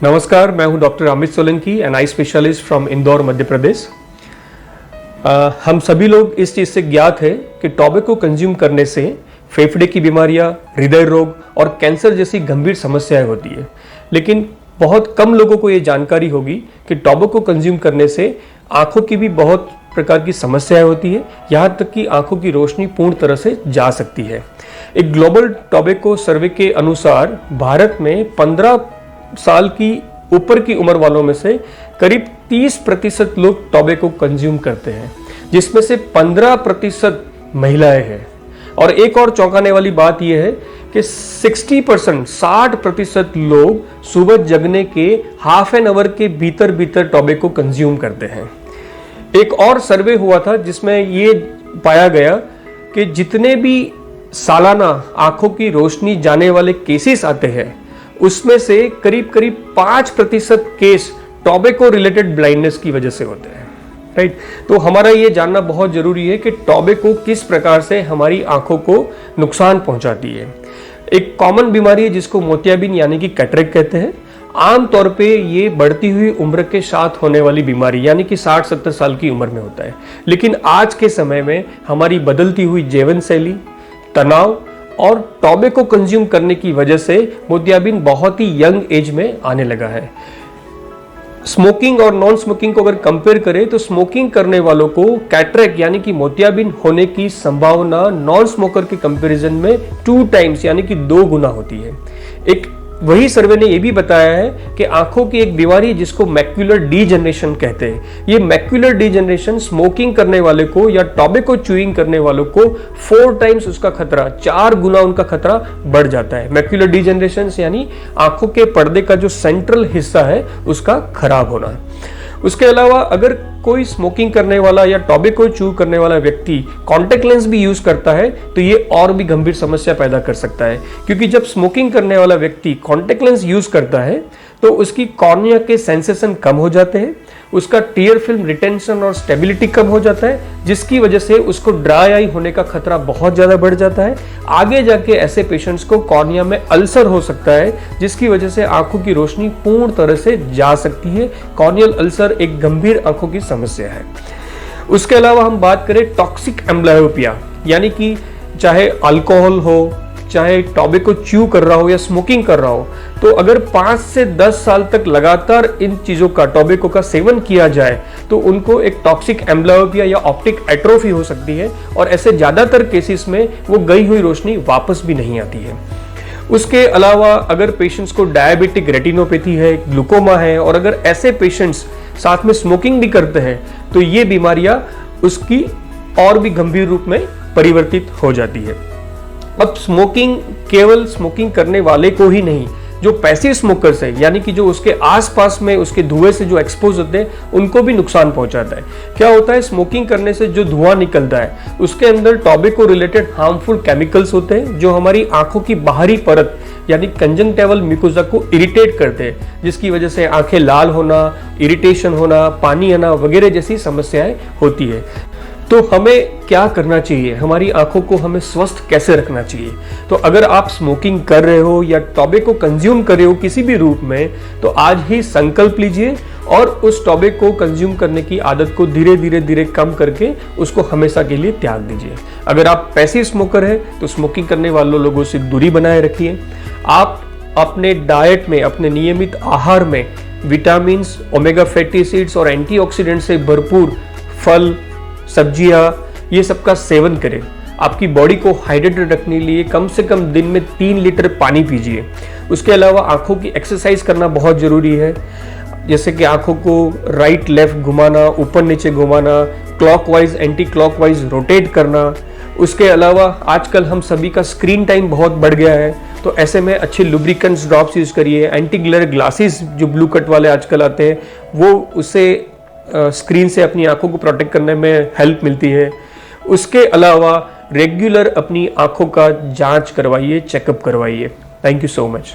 नमस्कार, मैं हूं doctor Amit Solanki, an eye specialist from Indore, Madhya Pradesh. हम सभी लोग इस चीज़ से ज्ञात है कि टॉबैको कंज्यूम करने से फेफड़े की बीमारियां, हृदय रोग और कैंसर जैसी गंभीर समस्याएं होती है। लेकिन बहुत कम लोगों को ये जानकारी होगी कि टॉबैको कंज्यूम करने से आंखों की भी बहुत प्रकार की समस्याएं होती है, यहाँ तक कि आंखों की रोशनी पूर्ण तरह से जा सकती है। एक ग्लोबल टॉबैको सर्वे के अनुसार भारत में 15 साल की ऊपर की उम्र वालों में से करीब 30% लोग टॉबैको कंज्यूम करते हैं, जिसमें से 15% महिलाएं हैं। और एक और चौंकाने वाली बात यह है कि 60% लोग सुबह जगने के हाफ एन आवर के भीतर भीतर टॉबैको कंज्यूम करते हैं। एक और सर्वे हुआ था जिसमें ये पाया गया कि जितने भी सालाना आंखों की रोशनी जाने वाले केसेस आते हैं, उसमें से करीब 5% केस टॉबैको रिलेटेड ब्लाइंडनेस की वजह से होते हैं। राइट, तो हमारा ये जानना बहुत जरूरी है कि टॉबैको किस प्रकार से हमारी आंखों को नुकसान पहुंचाती है। एक कॉमन बीमारी है जिसको मोतियाबिंद यानी कि कैटरेक्ट कहते हैं। आमतौर पे ये बढ़ती हुई उम्र के साथ होने वाली बीमारी यानी कि 60-70 साल की उम्र में होता है। लेकिन आज के समय में हमारी बदलती हुई जीवन शैली, तनाव और टॉबैको कंज्यूम करने की वजह से मोतियाबिंद बहुत ही यंग एज में आने लगा है। स्मोकिंग और नॉन स्मोकिंग को अगर कंपेयर करें तो स्मोकिंग करने वालों को कैटरेक्ट यानी कि मोतियाबिंद होने की संभावना नॉन स्मोकर के कंपैरिजन में 2 टाइम्स यानी कि 2 गुना होती है। एक वही सर्वे ने यह भी बताया है कि आंखों की एक बीमारी है जिसको मैक्यूलर डीजनरेशन कहते हैं। ये मैक्यूलर डीजनरेशन स्मोकिंग करने वाले को या टॉबैको च्यूइंग करने वालों को 4 टाइम्स उसका खतरा, 4 गुना उनका खतरा बढ़ जाता है। मैक्यूलर डीजनरेशन यानी आंखों के पर्दे का जो सेंट्रल हिस्सा है उसका खराब होना। उसके अलावा अगर कोई स्मोकिंग करने वाला या टॉबैको च्यू करने वाला व्यक्ति कॉन्टेक्ट लेंस भी यूज करता है तो ये और भी गंभीर समस्या पैदा कर सकता है, क्योंकि जब स्मोकिंग करने वाला व्यक्ति कॉन्टेक्ट लेंस यूज करता है तो उसकी कॉर्निया के सेंसेशन कम हो जाते हैं, उसका टीयर फिल्म रिटेंशन और स्टेबिलिटी कम हो जाता है, जिसकी वजह से उसको ड्राई आई होने का खतरा बहुत ज्यादा बढ़ जाता है। आगे जाके ऐसे पेशेंट्स को कॉर्निया में अल्सर हो सकता है, जिसकी वजह से आंखों की रोशनी पूर्ण तरह से जा सकती है। कॉर्नियल अल्सर एक गंभीर आंखों की समस्या है। उसके अलावा हम बात करें टॉक्सिक एम्ब्लायोपिया, यानी कि चाहे अल्कोहल हो, चाहे टॉबैको च्यू कर रहा हो या स्मोकिंग कर रहा हो, तो अगर 5 से 10 साल तक लगातार इन चीजों का, टॉबैको का सेवन किया जाए तो उनको एक टॉक्सिक एम्ब्लायोपिया या ऑप्टिक एट्रोफी हो सकती है, और ऐसे ज्यादातर केसेस में वो गई हुई रोशनी वापस भी नहीं आती है। उसके अलावा अगर पेशेंट्स को डायबिटिक रेटिनोपैथी है, ग्लूकोमा है, और अगर ऐसे पेशेंट्स साथ में स्मोकिंग भी करते हैं तो ये बीमारियां उसकी और भी गंभीर रूप में परिवर्तित हो जाती है। अब स्मोकिंग केवल स्मोकिंग करने वाले को ही नहीं, जो पैसिव स्मोकर्स है यानी कि जो उसके आसपास में उसके धुएं से जो एक्सपोज होते हैं उनको भी नुकसान पहुंचाता है। क्या होता है, स्मोकिंग करने से जो धुआं निकलता है उसके अंदर टॉबैको रिलेटेड हार्मफुल केमिकल्स होते हैं जो हमारी आंखों की बाहरी परत यानी कंजंक्टिवल म्यूकोसा को इरिटेट करते हैं, जिसकी वजह से आंखें लाल होना, इरिटेशन होना, पानी आना वगैरह जैसी समस्याएं होती है। तो हमें क्या करना चाहिए, हमारी आंखों को हमें स्वस्थ कैसे रखना चाहिए? तो अगर आप स्मोकिंग कर रहे हो या टॉबैको कंज्यूम कर रहे हो किसी भी रूप में, तो आज ही संकल्प लीजिए और उस टॉबैको कंज्यूम करने की आदत को धीरे धीरे कम करके उसको हमेशा के लिए त्याग दीजिए। अगर आप पैसिव स्मोकर है तो स्मोकिंग करने वाले लोगों से दूरी बनाए रखिए। आप अपने डाइट में, अपने नियमित आहार में विटामिन, ओमेगा फैटी एसिड्स और एंटीऑक्सीडेंट से भरपूर फल, सब्जियां, ये सब का सेवन करें। आपकी बॉडी को हाइड्रेटेड रखने के लिए कम से कम दिन में 3 लीटर पानी पीजिए। उसके अलावा आंखों की एक्सरसाइज करना बहुत जरूरी है, जैसे कि आंखों को राइट लेफ्ट घुमाना, ऊपर नीचे घुमाना, क्लॉकवाइज एंटी क्लॉकवाइज रोटेट करना। उसके अलावा आजकल हम सभी का स्क्रीन टाइम बहुत बढ़ गया है, तो ऐसे में अच्छे लुब्रिकेंट्स ड्रॉप्स यूज करिए। एंटी ग्लेयर ग्लासेस जो ब्लू कट वाले आजकल आते हैं, वो उससे स्क्रीन से अपनी आंखों को प्रोटेक्ट करने में हेल्प मिलती है। उसके अलावा रेगुलर अपनी आंखों का जांच करवाइए, चेकअप करवाइए। Thank you so much.